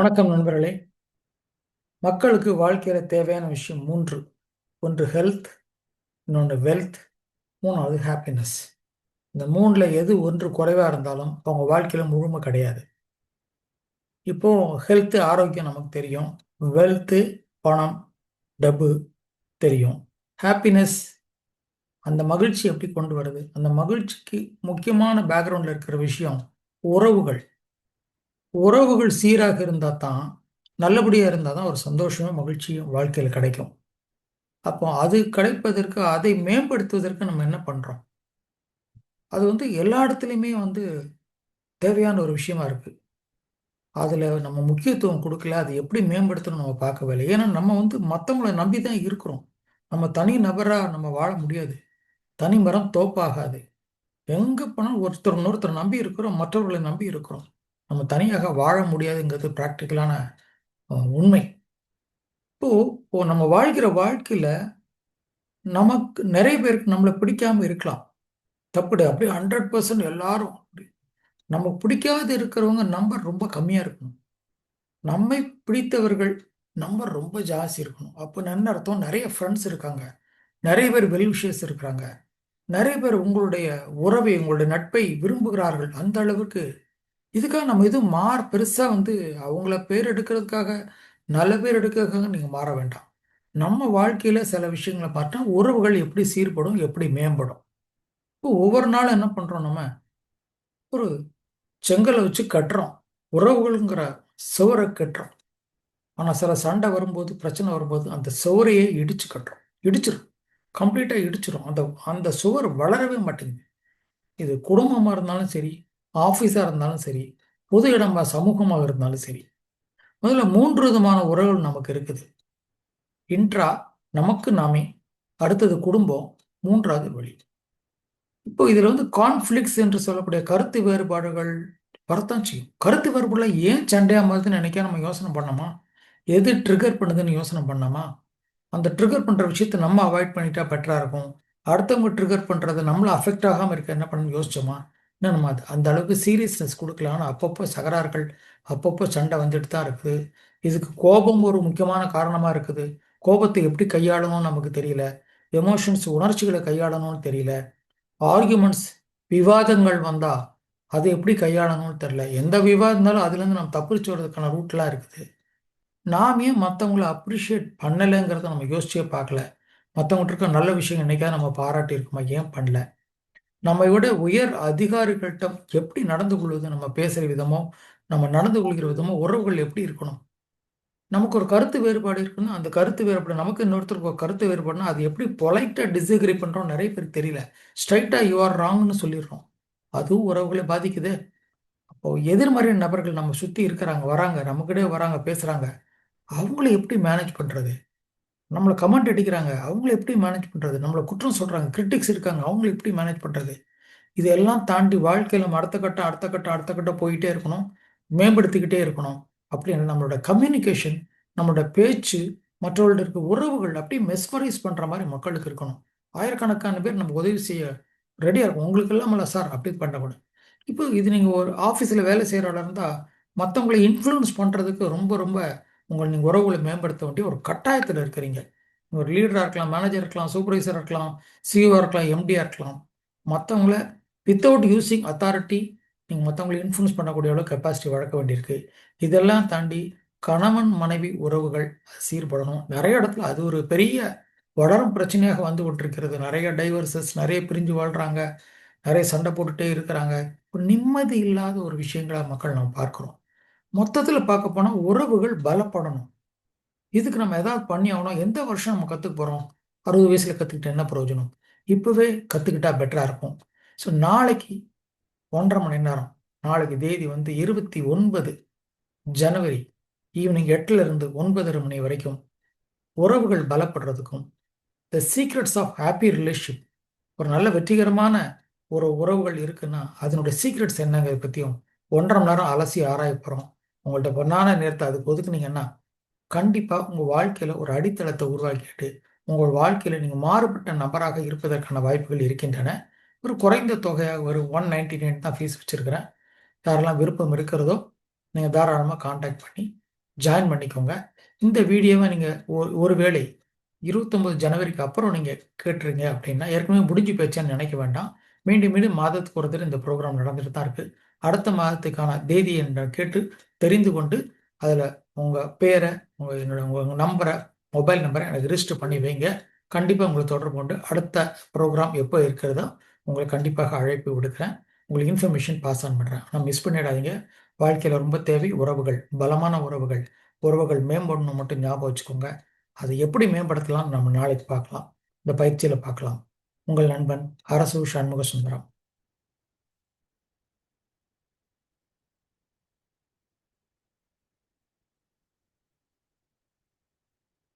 வணக்கம் நண்பர்களே. மக்களுக்கு வாழ்க்கையில தேவையான விஷயம் மூன்று. ஒன்று ஹெல்த், இன்னொன்று வெல்த், மூணாவது ஹாப்பினஸ். இந்த மூணுல எது ஒன்று குறைவா இருந்தாலும் அவங்க வாழ்க்கையில முழுமை கிடையாது. இப்போ ஹெல்த் ஆரோக்கியம் நமக்கு தெரியும். வெல்த் பணம், டப்பு தெரியும். ஹாப்பினஸ் அந்த மகிழ்ச்சி எப்படி கொண்டு வருது? அந்த மகிழ்ச்சிக்கு முக்கியமான பேக்ரவுண்ட்ல இருக்கிற விஷயம் உறவுகள். உறவுகள் சீராக இருந்தால் தான், நல்லபடியா இருந்தால் தான் ஒரு சந்தோஷமும் மகிழ்ச்சியும் வாழ்க்கையில் கிடைக்கும். அப்போ அது கிடைப்பதற்கு, அதை மேம்படுத்துவதற்கு நம்ம என்ன பண்றோம்? அது எல்லா இடத்துலையுமே தேவையான ஒரு விஷயமா இருக்கு. அதுல நம்ம முக்கியத்துவம் கொடுக்கல. அது எப்படி மேம்படுத்தணும் நம்ம பார்க்கவே இல்லை. ஏன்னா நம்ம மற்றவங்களை நம்பி தான் இருக்கிறோம். நம்ம தனி நபரா நம்ம வாழ முடியாது. தனி மரம் தோப்பாகாது. எங்க போனாலும் ஒருத்தர் இன்னொருத்தர் நம்பி இருக்கிறோம், மற்றவர்களை நம்பி இருக்கிறோம். நம்ம தனியாக வாழ முடியாதுங்கிறது பிராக்டிக்கலான உண்மை. இப்போ நம்ம வாழ்கிற வாழ்க்கையில நமக்கு நிறைய பேருக்கு நம்மளை பிடிக்காம இருக்கலாம். தப்புடு அப்படியே 100% எல்லாரும் அப்படி. நம்ம பிடிக்காத இருக்கிறவங்க நம்பர் ரொம்ப கம்மியா இருக்கணும். நம்மை பிடித்தவர்கள் நம்பர் ரொம்ப ஜாஸ்தி இருக்கணும். அப்போ என்ன அர்த்தம்? நிறைய ஃப்ரெண்ட்ஸ் இருக்காங்க, நிறைய பேர் வெல் விஷயஸ் இருக்கிறாங்க, நிறைய பேர் உங்களுடைய உறவை, உங்களுடைய நட்பை விரும்புகிறார்கள். அந்த அளவுக்கு இதுக்காக நம்ம எதுவும் பெருசா அவங்கள பேர் எடுக்கிறதுக்காக, நல்ல பேர் எடுக்கிறதுக்காக நீங்க மாற வேண்டாம். நம்ம வாழ்க்கையில சில விஷயங்களை பார்த்தா உறவுகள் எப்படி சீர்படும், எப்படி மேம்படும். இப்போ ஒவ்வொரு நாளும் என்ன பண்றோம்? நம்ம ஒரு செங்கலை வச்சு கட்டுறோம், உறவுகள்ங்கிற சுவரை கட்டுறோம். ஆனா சில சண்டை வரும்போது, பிரச்சனை வரும்போது அந்த சுவரையே இடிச்சு கட்டுறோம். இடிச்சிரும், கம்ப்ளீட்டா இடிச்சிரும். அந்த அந்த சுவர் வளரவே மாட்டேங்குது. இது குடும்பமா இருந்தாலும் சரி, ஆபீஸா இருந்தாலும் சரி, பொது இடமா சமூகமாக இருந்தாலும் சரி. முதல்ல மூன்று விதமான உறவுகள் நமக்கு இருக்குது. இன்ட்ரா, நமக்கு நாமே. அடுத்தது குடும்பம். மூன்றாவது வெளி. இப்போ இதுல கான்ஃப்ளிக்ஸ் என்று சொல்லக்கூடிய கருத்து வேறுபாடுகள் வரத்தான் செய்யும். கருத்து வேறுபாடுல ஏன் சண்டையா மாறுதுன்னு நினைக்க நம்ம யோசனை பண்ணோமா? எது ட்ரிகர் பண்ணுதுன்னு யோசனை பண்ணோமா? அந்த ட்ரிகர் பண்ற விஷயத்தை நம்ம அவாய்ட் பண்ணிட்டா பெட்டரா இருக்கும். அடுத்தவங்க ட்ரிகர் பண்றது நம்மள அஃபெக்ட் ஆகாம இருக்க என்ன பண்ணணும்னு யோசிச்சோமா? இன்னும் நம்ம அந்த அளவுக்கு சீரியஸ்னஸ் கொடுக்கலாம். ஆனா அப்பப்போ சகரார்கள், அப்பப்போ சண்டை வந்துட்டு தான் இருக்குது. இதுக்கு கோபம் ஒரு முக்கியமான காரணமா இருக்குது. கோபத்தை எப்படி கையாளணும்னு நமக்கு தெரியல. எமோஷன்ஸ், உணர்ச்சிகளை கையாளணும்னு தெரியல. ஆர்குமெண்ட்ஸ், விவாதங்கள் வந்தா அதை எப்படி கையாளணும்னு தெரியல. எந்த விவாதம் இருந்தாலும் அதுல இருந்து நம்ம தப்பிச்சு வர்றதுக்கான ரூட்லாம் இருக்குது. நாம் ஏன் மற்றவங்கள அப்ரிஷியேட் பண்ணலைங்கிறத நம்ம யோசிச்சே பார்க்கல. மற்றவங்கள்ட்ட இருக்க நல்ல விஷயம் என்னைக்காவது நம்ம பாராட்டி இருக்கோமா? ஏன் பண்ணல? நம்மை விட உயர் அதிகாரிகள்கிட்ட எப்படி நடந்து கொள்வது, நம்ம பேசுகிற விதமோ, நம்ம நடந்து கொள்கிற விதமோ, உறவுகள் எப்படி இருக்கணும்? நமக்கு ஒரு கருத்து வேறுபாடு இருக்குன்னா, அந்த கருத்து வேறுபாடு, நமக்கு இன்னொருத்தருக்கு ஒரு கருத்து வேறுபாடுனா அது எப்படி பொலைட்டா டிஸ்அக்ரி பண்றோம் நிறைய பேருக்கு தெரியல. ஸ்ட்ரைட்டா யூ ஆர் ராங்னு சொல்லிடுறோம். அதுவும் உறவுகளை பாதிக்குது. அப்போ எதிர்மறையான நபர்கள் நம்ம சுத்தி இருக்கிறாங்க, வராங்க, நமக்கிட்டே வராங்க, பேசுறாங்க. அவங்கள எப்படி மேனேஜ் பண்றது? நம்மளை கமெண்ட் அடிக்கிறாங்க, அவங்கள எப்படி மேனேஜ் பண்றது? நம்மளை குற்றம் சொல்றாங்க, கிரிட்டிக்ஸ் இருக்காங்க, அவங்கள எப்படி மேனேஜ் பண்றது? இதெல்லாம் தாண்டி வாழ்க்கையில நம்ம அடுத்த கட்டம், அடுத்த கட்டம், அடுத்த கட்டம் போயிட்டே இருக்கணும், மேம்படுத்திக்கிட்டே இருக்கணும். அப்படின்னு நம்மளோட கம்யூனிகேஷன், நம்மளோட பேச்சு, மற்றவர்கள்ட்ட இருக்க உறவுகள் அப்படியே மெஸ்மரைஸ் பண்ற மாதிரி மக்களுக்கு இருக்கணும். ஆயிரக்கணக்கான பேர் நமக்கு உதவி செய்ய ரெடியா இருக்கும். உங்களுக்கு இல்லாமல சார் அப்படி பண்ணக்கூடாது. இப்போ இது நீங்க ஒரு ஆஃபீஸில் வேலை செய்கிறவளா இருந்தால், மற்றவங்களை இன்ஃப்ளூயன்ஸ் பண்ணுறதுக்கு ரொம்ப ரொம்ப நீங்கள் உறவுகளை மேம்படுத்த வேண்டிய ஒரு கட்டாயத்தில் இருக்கிறீங்க. ஒரு லீடராக இருக்கலாம், மேனேஜர் இருக்கலாம், சூப்பர்வைசராக இருக்கலாம், சிஇஓ இருக்கலாம், எம்டியாக இருக்கலாம். மற்றவங்கள வித்தவுட் யூசிங் அத்தாரிட்டி நீங்கள் மற்றவங்களை இன்ஃப்ளூயன்ஸ் பண்ணக்கூடிய அளவு கெப்பாசிட்டி வளர்க்க வேண்டியிருக்கு. இதெல்லாம் தாண்டி கணவன் மனைவி உறவுகள் சீர்படணும். நிறைய இடத்துல அது ஒரு பெரிய வளரும் பிரச்சனையாக வந்து கொண்டிருக்கிறது. நிறைய டைவர்சஸ், நிறைய பிரிஞ்சு வாழ்றாங்க, நிறைய சண்டை போட்டுட்டே இருக்கிறாங்க. ஒரு நிம்மதி இல்லாத ஒரு விஷயங்களா மக்கள் நம்ம பார்க்கிறோம். மொத்தத்துல பார்க்க போனா உறவுகள் பலப்படணும். இதுக்கு நம்ம ஏதாவது பண்ணி ஆகணும். எந்த வருஷம் நம்ம கத்துக்க போறோம்? 60 வயசுல கத்துக்கிட்ட என்ன பிரயோஜனம்? இப்பவே கத்துக்கிட்டா பெட்டரா இருக்கும். ஸோ நாளைக்கு 1.5 மணி நேரம், நாளைக்கு தேதி 29 ஜனவரி ஈவினிங் 8ல இருந்து 9:30 மணி வரைக்கும் உறவுகள் பலப்படுறதுக்கும், the secrets of happy relationship, ஒரு நல்ல வெற்றிகரமான ஒரு உறவுகள் இருக்குன்னா அதனுடைய சீக்ரெட்ஸ் என்னங்கிறத பற்றியும் 1.5 மணி நேரம் அலசி ஆராய போகிறோம். உங்கள்கிட்ட பொண்ணான நேரத்தை அதுக்கு ஒதுக்குனீங்கன்னா கண்டிப்பாக உங்கள் வாழ்க்கையில் ஒரு அடித்தளத்தை உருவாக்கிட்டு உங்கள் வாழ்க்கையில் நீங்கள் மாறுபட்ட நபராக இருப்பதற்கான வாய்ப்புகள் இருக்கின்றன. ஒரு குறைந்த தொகையாக ஒரு 199 தான் ஃபீஸ் வச்சுருக்கிறேன். யாரெல்லாம் விருப்பம் இருக்கிறதோ நீங்கள் தாராளமாக காண்டாக்ட் பண்ணி ஜாயின் பண்ணிக்கோங்க. இந்த வீடியோவை நீங்கள் ஒருவேளை 29 ஜனவரிக்கு அப்புறம் நீங்கள் கேட்டுறீங்க அப்படின்னா ஏற்கனவே முடிஞ்சு போச்சேன்னு நினைக்க வேண்டாம். மீண்டும் மீண்டும் மாதத்துக்கு ஒரு தடவை இந்த ப்ரோக்ராம் நடந்துட்டு தான் இருக்குது. அடுத்த மாதத்துக்கான தேதியை கேட்டு தெரிந்து கொண்டு அதில் உங்கள் பேரை, உங்கள் நம்பரை, மொபைல் நம்பரை எனக்கு ரிஜிஸ்டர் பண்ணி வைங்க. கண்டிப்பாக உங்களை தொடர்பு கொண்டு அடுத்த ப்ரோக்ராம் எப்போ இருக்கிறதோ உங்களை கண்டிப்பாக அழைப்பு விடுக்கிறேன். உங்களுக்கு இன்ஃபர்மேஷன் பாஸ் ஆன் பண்ணுறேன். ஆனால் மிஸ் பண்ணிடாதீங்க. வாழ்க்கையில் ரொம்ப தேவை உறவுகள், பலமான உறவுகள். உறவுகள் மேம்படணும் மட்டும் ஞாபகம் வச்சுக்கோங்க. அதை எப்படி மேம்படுத்தலாம் நம்ம நாளைக்கு பார்க்கலாம். இந்த பயிற்சியில் பார்க்கலாம். உங்கள் நண்பன் அரசு சண்முக சுந்தரம்.